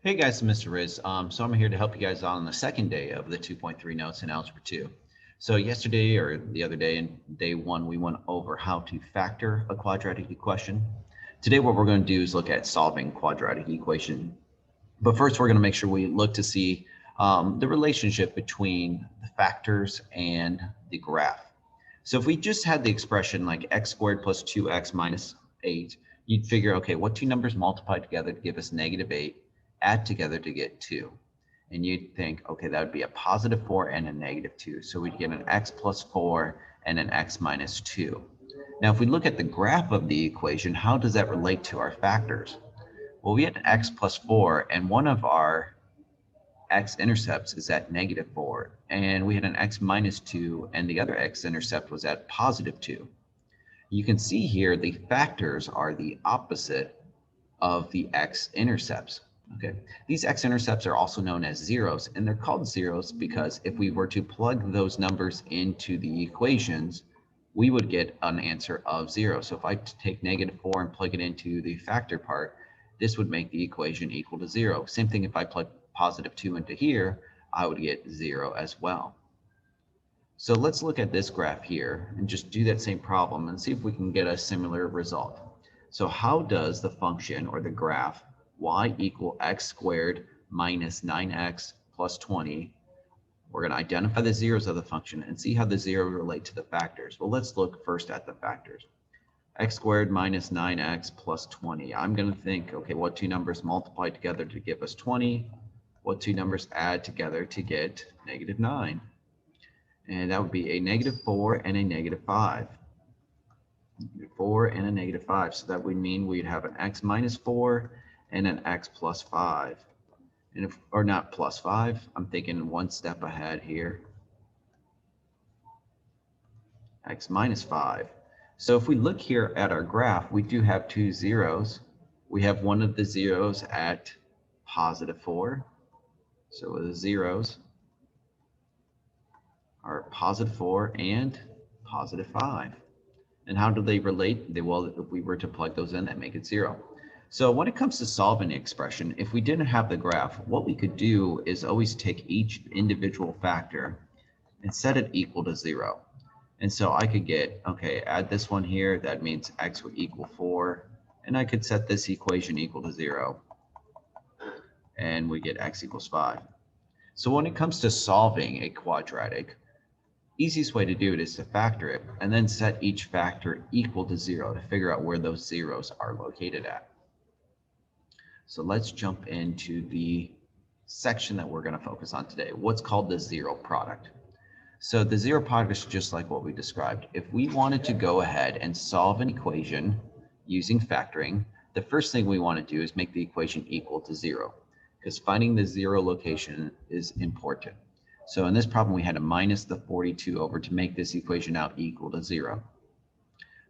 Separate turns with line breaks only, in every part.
Hey guys, it's Mr. Riz. So I'm here to help you guys on the second day of the 2.3 notes in Algebra 2. So yesterday or the other day in day one, we went over how to factor a quadratic equation. Today, what we're going to do is look at solving quadratic equation. But first, we're going to make sure we look to see the relationship between the factors and the graph. So if we just had the expression like x squared plus 2x minus 8, you'd figure, okay, what two numbers multiply together to give us negative 8, add together to get 2. And you'd think, okay, that would be a positive 4 and a negative 2. So we'd get an x plus 4 and an x minus 2. Now, if we look at the graph of the equation, how does that relate to our factors? Well, we had x plus 4, and one of our x-intercepts is at negative 4, and we had an x minus 2, and the other x-intercept was at positive 2. You can see here the factors are the opposite of the x-intercepts. Okay, these x-intercepts are also known as zeros, and they're called zeros because if we were to plug those numbers into the equations, we would get an answer of 0. So if I take negative 4 and plug it into the factor part, this would make the equation equal to 0. Same thing if I plug positive 2 into here, I would get 0 as well. So let's look at this graph here and just do that same problem and see if we can get a similar result. So how does the function or the graph y equal x squared minus 9x plus 20, we're going to identify the zeros of the function and see how the zero relate to the factors. Well, let's look first at the factors. X squared minus 9x plus 20. I'm going to think, okay, what two numbers multiply together to give us 20? What two numbers add together to get negative 9? And that would be a negative 4 and a negative 5. 4 and a negative 5. So that would mean we'd have an x minus 4 and an x plus 5. And if, or not plus 5, I'm thinking one step ahead here. X minus 5. So if we look here at our graph, we do have two zeros. We have one of the zeros at positive 4. So the zeros are positive 4 and positive 5. And how do they relate? Well, if we were to plug those in, that make it 0. So when it comes to solving the expression, if we didn't have the graph, what we could do is always take each individual factor and set it equal to 0. And so I could get, okay, add this one here, that means x would equal 4, and I could set this equation equal to 0, and we get x equals 5. So when it comes to solving a quadratic, easiest way to do it is to factor it and then set each factor equal to 0 to figure out where those zeros are located at. So let's jump into the section that we're going to focus on today, what's called the zero product. So the zero product is just like what we described. If we wanted to go ahead and solve an equation using factoring, the first thing we want to do is make the equation equal to 0, because finding the 0 location is important. So in this problem, we had to minus the 42 over to make this equation out equal to 0.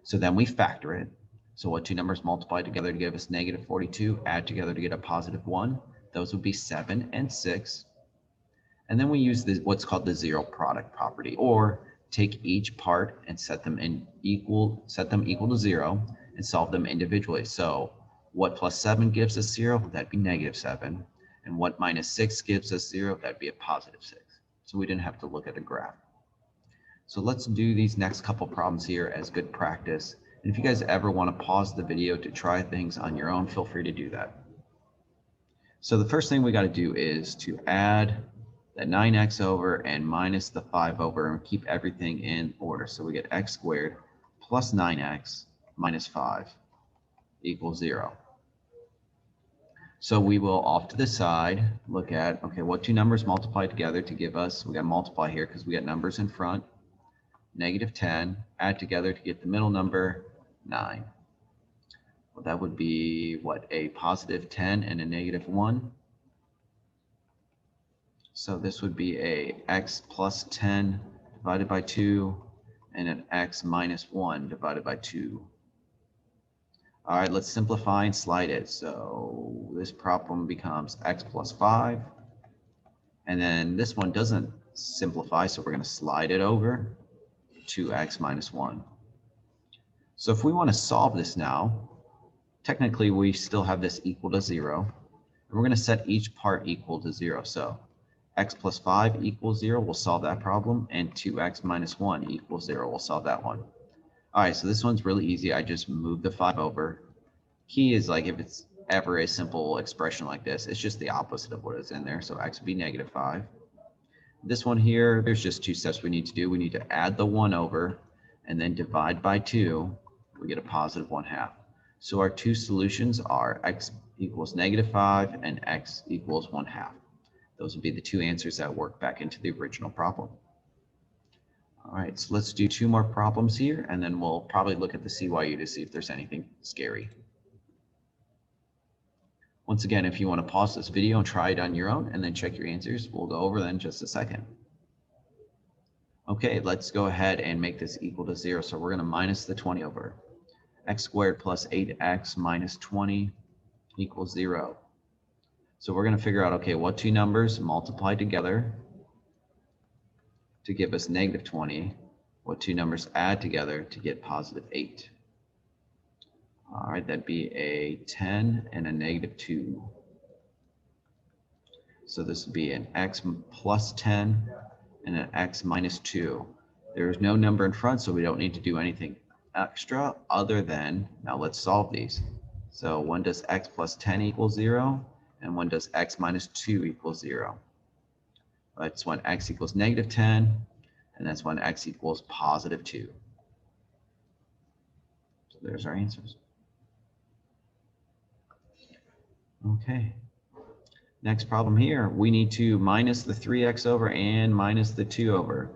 So then we factor it. So what two numbers multiply together to give us negative 42, add together to get a positive 1. Those would be 7 and 6. And then we use what's called the zero product property, or take each part and set them equal to 0 and solve them individually. So what plus 7 gives us 0? That'd be negative 7. And what minus 6 gives us 0? That'd be a positive 6. So we didn't have to look at a graph. So let's do these next couple problems here as good practice. And if you guys ever want to pause the video to try things on your own, feel free to do that. So the first thing we got to do is to add that 9x over and minus the 5 over and keep everything in order. So we get x squared plus 9x minus 5 equals 0. So we will off to the side look at, okay, what two numbers multiply together to give us, we got to multiply here because we got numbers in front, negative 10, add together to get the middle number, 9. Well, that would be what, a positive 10 and a negative 1. So this would be a x plus 10 divided by 2 and an x minus 1 divided by 2. All right, let's simplify and slide it. So this problem becomes x plus 5. And then this one doesn't simplify, so we're going to slide it over to x minus 1. So if we want to solve this now, technically we still have this equal to 0. And we're going to set each part equal to 0. So x plus 5 equals 0, we'll solve that problem, and 2x minus 1 equals 0, we'll solve that one. All right, so this one's really easy. I just moved the 5 over. Key is like if it's ever a simple expression like this, it's just the opposite of what is in there. So x would be negative 5. This one here, there's just 2 steps we need to do. We need to add the 1 over and then divide by 2. We get a positive 1/2. So our 2 solutions are x equals negative 5 and x equals 1/2. Those would be the 2 answers that work back into the original problem. All right, so let's do 2 more problems here, and then we'll probably look at the CYU to see if there's anything scary. Once again, if you want to pause this video and try it on your own and then check your answers, we'll go over that in just a second. Okay, let's go ahead and make this equal to 0. So we're going to minus the 20 over. X squared plus 8x minus 20 equals 0. So we're going to figure out, okay, what 2 numbers multiply together to give us negative 20, what 2 numbers add together to get positive 8. All right, that'd be a 10 and a negative 2. So this would be an x plus 10 and an x minus 2. There's no number in front, so we don't need to do anything extra other than, now let's solve these. So when does x plus 10 equal 0? And when does x minus 2 equal 0? That's when x equals negative 10, and that's when x equals positive 2. So there's our answers. Okay. Next problem here, we need to minus the 3x over and minus the 2 over.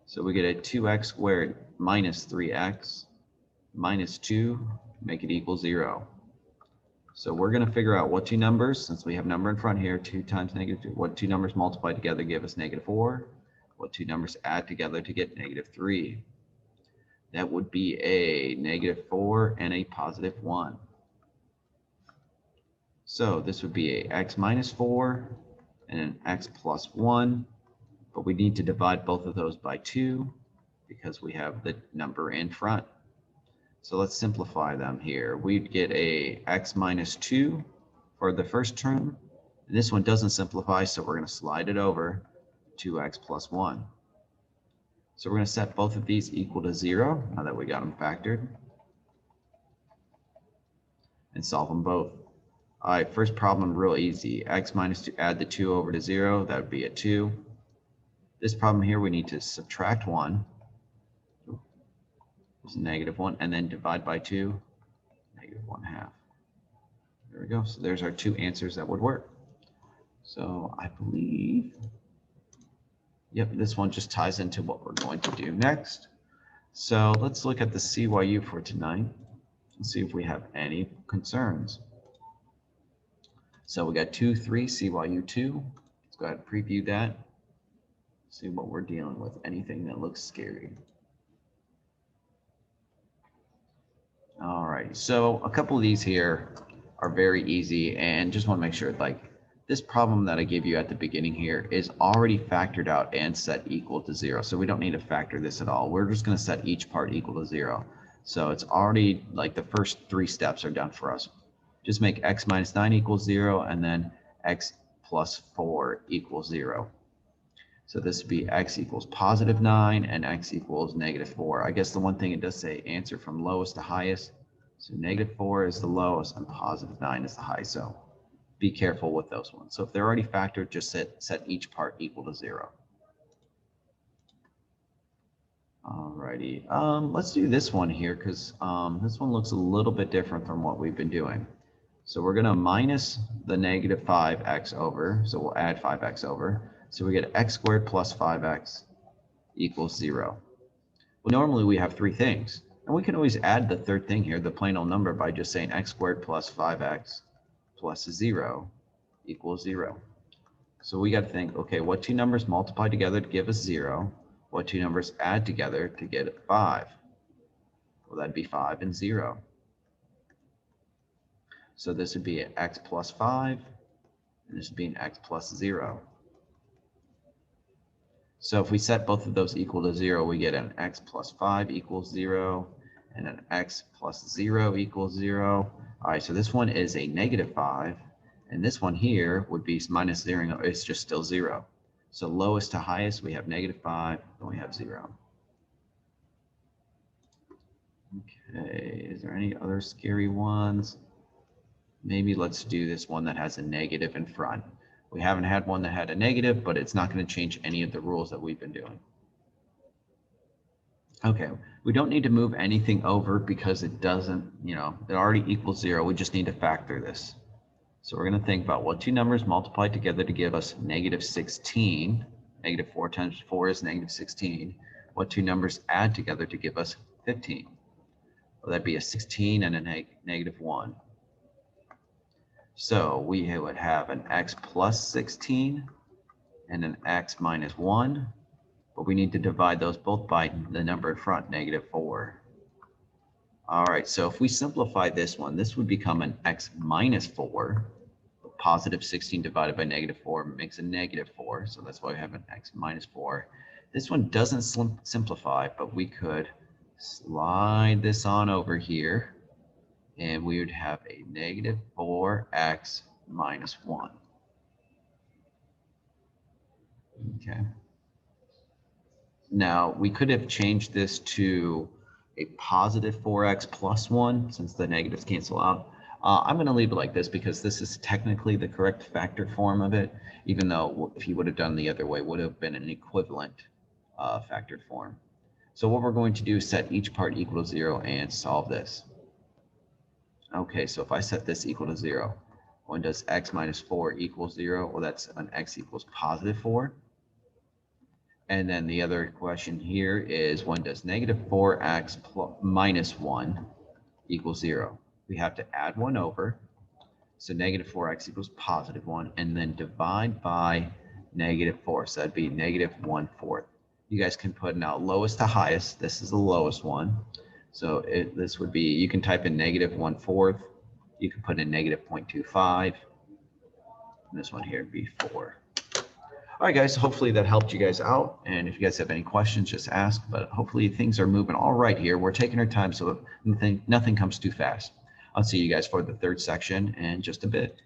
So we get a 2x squared minus 3x minus 2, make it equal 0. So we're going to figure out what 2 numbers, since we have number in front here, 2 times negative 2, what 2 numbers multiply together give us negative 4, what 2 numbers add together to get negative 3. That would be a negative 4 and a positive 1. So this would be a x minus 4 and an x plus 1, but we need to divide both of those by 2 because we have the number in front. So let's simplify them here. We'd get a x minus 2 for the first term. And this one doesn't simplify, so we're going to slide it over to x plus 1. So we're going to set both of these equal to 0, now that we got them factored, and solve them both. All right, first problem, real easy. X minus 2, add the 2 over to 0, that would be a 2. This problem here, we need to subtract 1. It's negative 1, and then divide by 2, negative 1/2. There we go. So there's our 2 answers that would work. So I believe, yep, this one just ties into what we're going to do next. So let's look at the CYU for tonight and see if we have any concerns. So we got 2-3 CYU2. Let's go ahead and preview that. See what we're dealing with. Anything that looks scary. All right, so a couple of these here are very easy, and just want to make sure, like, this problem that I gave you at the beginning here is already factored out and set equal to 0. So we don't need to factor this at all. We're just going to set each part equal to 0. So it's already, like, the first 3 steps are done for us. Just make x minus 9 equals 0, and then x plus 4 equals 0. So this would be x equals positive 9 and x equals negative 4. I guess the one thing it does say answer from lowest to highest. So negative 4 is the lowest and positive 9 is the highest. So be careful with those ones. So if they're already factored, just set each part equal to 0. Alrighty, let's do this one here because this one looks a little bit different from what we've been doing. So we're going to minus the negative 5x over. So we'll add 5x over. So we get x squared plus 5x equals 0. Well, normally we have 3 things. And we can always add the third thing here, the plain old number, by just saying x squared plus 5x plus 0 equals 0. So we got to think, okay, what 2 numbers multiply together to give us 0? What 2 numbers add together to get 5? Well, that'd be 5 and 0. So this would be an x plus 5, and this would be an x plus 0. So if we set both of those equal to 0, we get an x plus 5 equals 0, and an x plus 0 equals 0. All right, so this one is a negative 5, And this one here would be minus 0. It's just still 0. So lowest to highest, we have -5, and we have 0. Okay, is there any other scary ones? Maybe let's do this one that has a negative in front. We haven't had one that had a negative, but it's not going to change any of the rules that we've been doing. Okay, we don't need to move anything over because it doesn't, it already equals 0. We just need to factor this. So we're going to think about what two numbers multiply together to give us -16. -4 times 4 is -16. What two numbers add together to give us 15? Well, that'd be a 16 and a -1. So we would have an x plus 16 and an x minus 1. But we need to divide those both by the number in front, -4. All right, so if we simplify this one, this would become an x minus 4. Positive 16 divided by -4 makes a -4, so that's why we have an x minus 4. This one doesn't simplify, but we could slide this on over here, and we would have a -4x minus 1. Okay. Now, we could have changed this to a positive 4x plus 1 since the negatives cancel out. I'm going to leave it like this because this is technically the correct factored form of it, even though if you would have done the other way, it would have been an equivalent factored form. So what we're going to do is set each part equal to 0 and solve this. Okay, so if I set this equal to 0, when does x minus 4 equal 0? Well, that's an x equals positive 4. And then the other question here is when does -4x minus 1 equal 0? We have to add 1 over. So -4x equals positive 1, and then divide by -4. So that'd be -1/4. You guys can put now lowest to highest. This is the lowest one. So this would be, you can type in -1/4. You can put in -0.25. And this one here would be 4. All right, guys, hopefully that helped you guys out. And if you guys have any questions, just ask. But hopefully things are moving all right here. We're taking our time so nothing comes too fast. I'll see you guys for the third section in just a bit.